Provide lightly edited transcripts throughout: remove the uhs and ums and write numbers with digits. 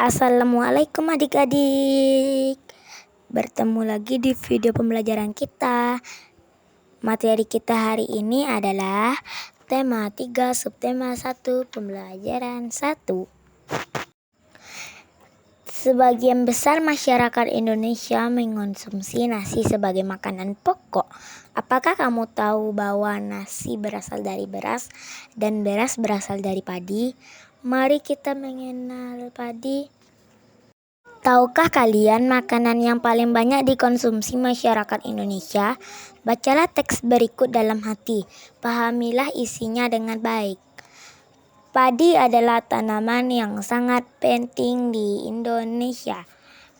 Assalamualaikum adik-adik. Bertemu lagi di video pembelajaran kita. Materi kita hari ini adalah tema 3 subtema 1 pembelajaran 1. Sebagian besar masyarakat Indonesia mengonsumsi nasi sebagai makanan pokok. Apakah kamu tahu bahwa nasi berasal dari beras dan beras berasal dari padi? Mari kita mengenal padi. Tahukah kalian makanan yang paling banyak dikonsumsi masyarakat Indonesia? Bacalah teks berikut dalam hati. Pahamilah isinya dengan baik. Padi adalah tanaman yang sangat penting di Indonesia.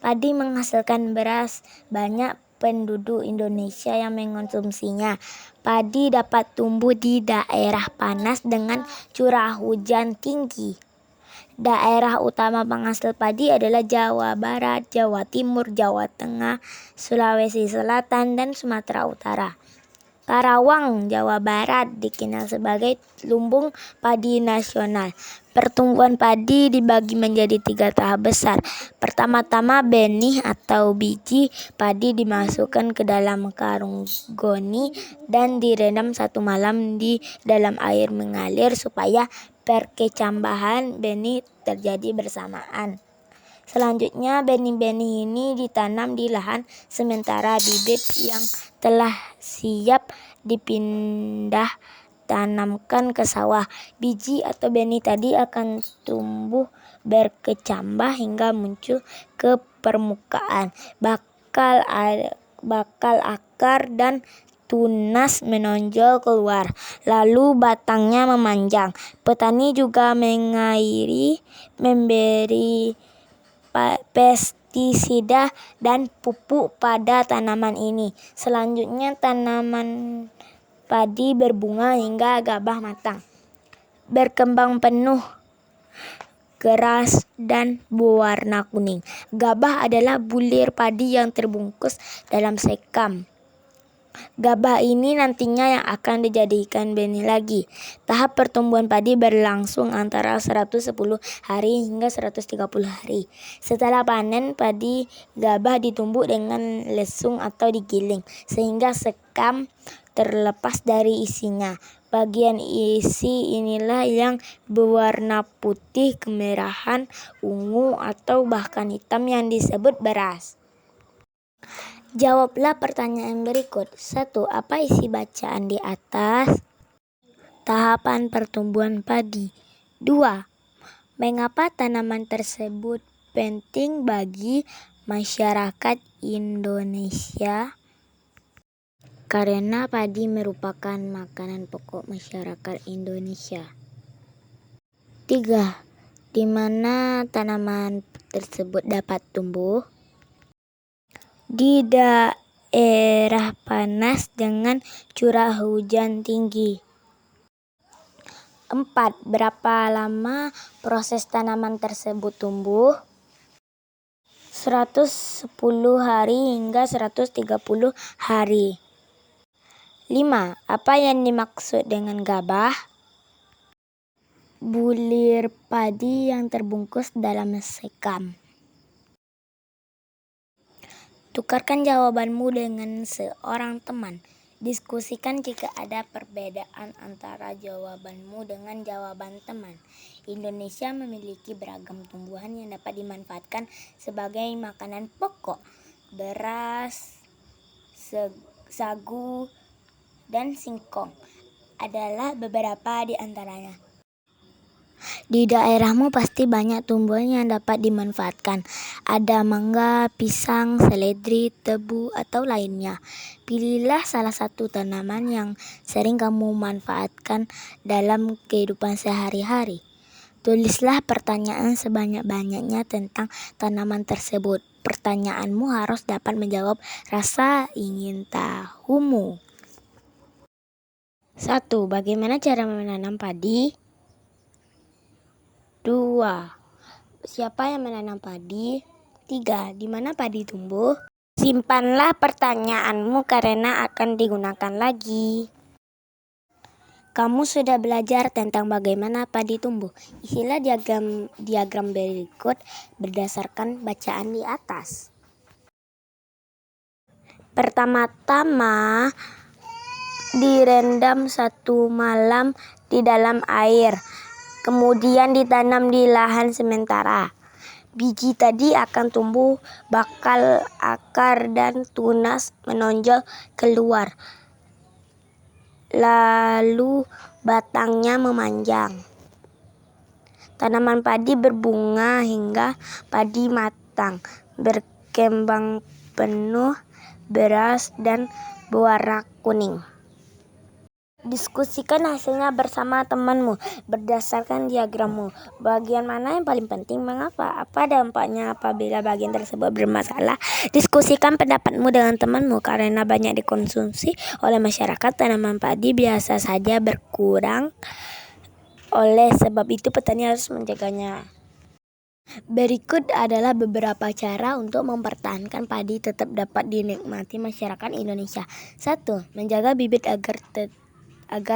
Padi menghasilkan beras. Banyak penduduk Indonesia yang mengonsumsinya. Padi dapat tumbuh di daerah panas dengan curah hujan tinggi. Daerah utama penghasil padi adalah Jawa Barat, Jawa Timur, Jawa Tengah, Sulawesi Selatan, dan Sumatera Utara. Karawang, Jawa Barat dikenal sebagai lumbung padi nasional. Pertumbuhan padi dibagi menjadi 3 tahap besar. Pertama-tama benih atau biji padi dimasukkan ke dalam karung goni dan direndam 1 malam di dalam air mengalir supaya perkecambahan benih terjadi bersamaan. Selanjutnya benih-benih ini ditanam di lahan sementara bibit yang telah siap dipindah tanamkan ke sawah. Biji atau benih tadi akan tumbuh berkecambah hingga muncul ke permukaan. Bakal akar dan tunas menonjol keluar, lalu batangnya memanjang. Petani juga mengairi, memberi pestisida dan pupuk pada tanaman ini. Selanjutnya tanaman padi berbunga hingga gabah matang, berkembang penuh, keras, dan berwarna kuning. Gabah adalah bulir padi yang terbungkus dalam sekam. Gabah ini nantinya yang akan dijadikan benih lagi. Tahap pertumbuhan padi berlangsung antara 110 hari hingga 130 hari. Setelah panen, padi gabah ditumbuk dengan lesung atau digiling sehingga sekam terlepas dari isinya. Bagian isi inilah yang berwarna putih, kemerahan, ungu, atau bahkan hitam yang disebut beras. Jawablah pertanyaan berikut. 1. Apa isi bacaan di atas? Tahapan pertumbuhan padi. 2. Mengapa tanaman tersebut penting bagi masyarakat Indonesia? Karena padi merupakan makanan pokok masyarakat Indonesia. 3. Di mana tanaman tersebut dapat tumbuh? Di daerah panas dengan curah hujan tinggi. 4. Berapa lama proses tanaman tersebut tumbuh? 110 hari hingga 130 hari. 5. Apa yang dimaksud dengan gabah? Bulir padi yang terbungkus dalam sekam. Tukarkan jawabanmu dengan seorang teman. Diskusikan jika ada perbedaan antara jawabanmu dengan jawaban teman. Indonesia memiliki beragam tumbuhan yang dapat dimanfaatkan sebagai makanan pokok. Beras, sagu, dan singkong adalah beberapa di antaranya. Di daerahmu pasti banyak tumbuhan yang dapat dimanfaatkan. Ada mangga, pisang, seledri, tebu, atau lainnya. Pilihlah salah satu tanaman yang sering kamu manfaatkan dalam kehidupan sehari-hari. Tulislah pertanyaan sebanyak-banyaknya tentang tanaman tersebut. Pertanyaanmu harus dapat menjawab rasa ingin tahumu. 1. Bagaimana cara menanam padi? 2. Siapa yang menanam padi? 3. Di mana padi tumbuh? Simpanlah pertanyaanmu karena akan digunakan lagi. Kamu sudah belajar tentang bagaimana padi tumbuh. Isilah diagram berikut berdasarkan bacaan di atas. Pertama-tama, direndam 1 malam di dalam air, kemudian ditanam di lahan sementara. Biji tadi akan tumbuh, bakal, akar, dan tunas menonjol keluar. Lalu batangnya memanjang. Tanaman padi berbunga hingga padi matang, berkembang penuh, beras, dan berwarna kuning. Diskusikan hasilnya bersama temanmu berdasarkan diagrammu. Bagian mana yang paling penting? Mengapa? Apa dampaknya apabila bagian tersebut bermasalah? Diskusikan pendapatmu dengan temanmu. Karena banyak dikonsumsi oleh masyarakat, tanaman padi biasa saja berkurang. Oleh sebab itu petani harus menjaganya. Berikut adalah beberapa cara untuk mempertahankan padi tetap dapat dinikmati masyarakat Indonesia. 1. Menjaga bibit agar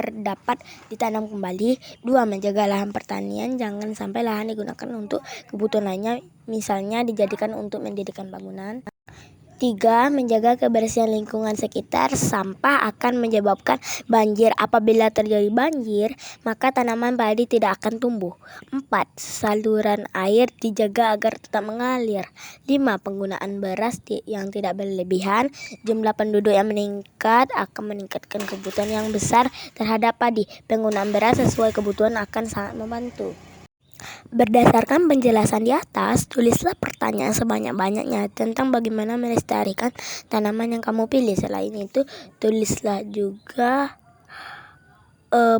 dapat ditanam kembali. 2. Menjaga lahan pertanian, jangan sampai lahan digunakan untuk kebutuhan lainnya, misalnya dijadikan untuk mendirikan bangunan. 3. Menjaga kebersihan lingkungan sekitar. Sampah akan menyebabkan banjir. Apabila terjadi banjir, maka tanaman padi tidak akan tumbuh. 4. Saluran air dijaga agar tetap mengalir. 5. Penggunaan beras yang tidak berlebihan. Jumlah penduduk yang meningkat akan meningkatkan kebutuhan yang besar terhadap padi. Penggunaan beras sesuai kebutuhan akan sangat membantu. Berdasarkan penjelasan di atas, tulislah pertanyaan sebanyak-banyaknya tentang bagaimana melestarikan tanaman yang kamu pilih. Selain itu, tulislah juga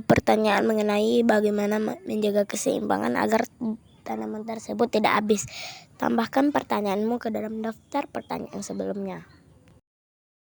pertanyaan mengenai bagaimana menjaga keseimbangan agar tanaman tersebut tidak habis. Tambahkan pertanyaanmu ke dalam daftar pertanyaan sebelumnya.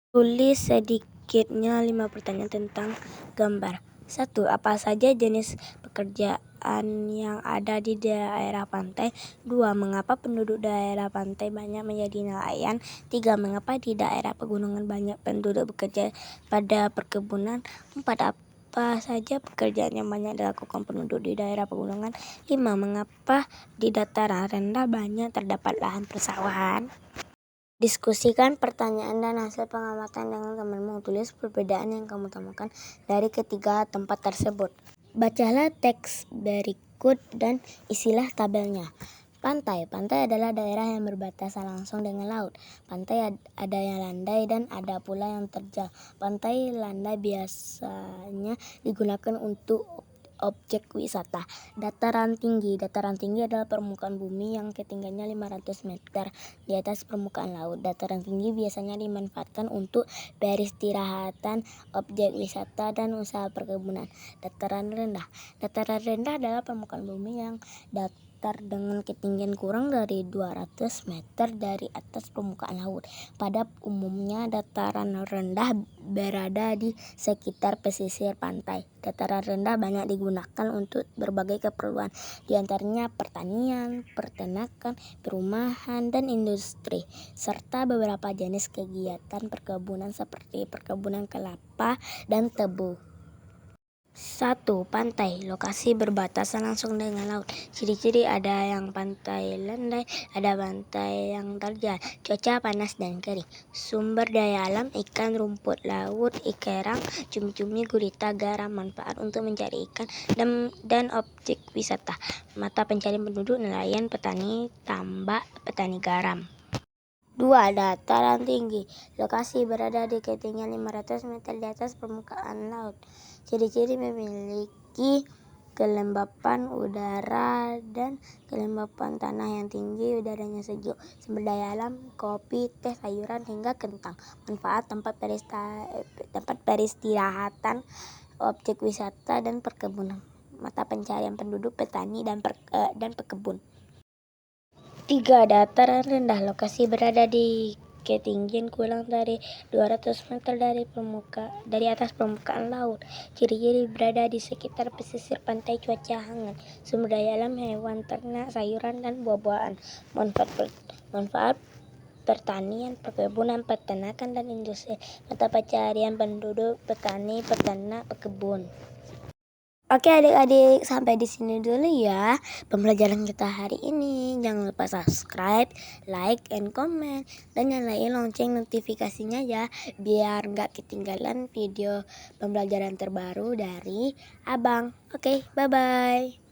Tulis sedikitnya 5 pertanyaan tentang gambar. 1. Apa saja jenis pekerjaan yang ada di daerah pantai? 2. Mengapa penduduk daerah pantai banyak menjadi nelayan? 3. Mengapa di daerah pegunungan banyak penduduk bekerja pada perkebunan? 4. Apa saja pekerjaan yang banyak dilakukan penduduk di daerah pegunungan? 5. Mengapa di dataran rendah banyak terdapat lahan persawahan? Diskusikan pertanyaan dan hasil pengamatan dengan temanmu. Tulis perbedaan yang kamu temukan dari ketiga tempat tersebut. Bacalah teks berikut dan isilah tabelnya. Pantai. Pantai adalah daerah yang berbatasan langsung dengan laut. Pantai ada yang landai dan ada pula yang terjal. Pantai landai biasanya digunakan untuk objek wisata. Dataran tinggi. Dataran tinggi adalah permukaan bumi yang ketinggiannya 500 meter di atas permukaan laut. Dataran tinggi biasanya dimanfaatkan untuk peristirahatan, objek wisata, dan usaha perkebunan. Dataran rendah. Dataran rendah adalah permukaan bumi yang datar dengan ketinggian kurang dari 200 meter dari atas permukaan laut. Pada umumnya dataran rendah berada di sekitar pesisir pantai. Dataran rendah banyak digunakan untuk berbagai keperluan, di antaranya pertanian, peternakan, perumahan, dan industri, serta beberapa jenis kegiatan perkebunan seperti perkebunan kelapa dan tebu. 1. Pantai. Lokasi berbatasan langsung dengan laut. Ciri-ciri ada yang pantai landai, ada pantai yang terjal. Cuaca panas dan kering. Sumber daya alam: ikan, rumput laut, ikerang, cumi-cumi, gurita, garam. Manfaat untuk mencari ikan dan objek wisata. Mata pencarian penduduk: nelayan, petani tambak, petani garam. 2. Dataran tinggi. Lokasi berada di ketinggian 500 meter di atas permukaan laut. Ciri-ciri: memiliki kelembapan udara dan kelembapan tanah yang tinggi, udaranya sejuk. Sumber daya alam: kopi, teh, sayuran, hingga kentang. Manfaat: tempat peristirahatan, objek wisata, dan perkebunan. Mata pencarian penduduk: petani dan pekebun. 3. Dataran rendah. Lokasi berada di ketinggian kurang dari 200 meter dari atas permukaan laut. Ciri-ciri: berada di sekitar pesisir pantai, cuaca hangat. Sumber daya alam: hewan, ternak, sayuran, dan buah-buahan. Manfaat: pertanian, perkebunan, peternakan, dan industri. Mata pencarian penduduk: petani, peternak, pekebun. Oke adik-adik, sampai di sini dulu ya pembelajaran kita hari ini. Jangan lupa subscribe, like, and comment. Dan nyalain lonceng notifikasinya ya, biar nggak ketinggalan video pembelajaran terbaru dari Abang. Oke, bye-bye.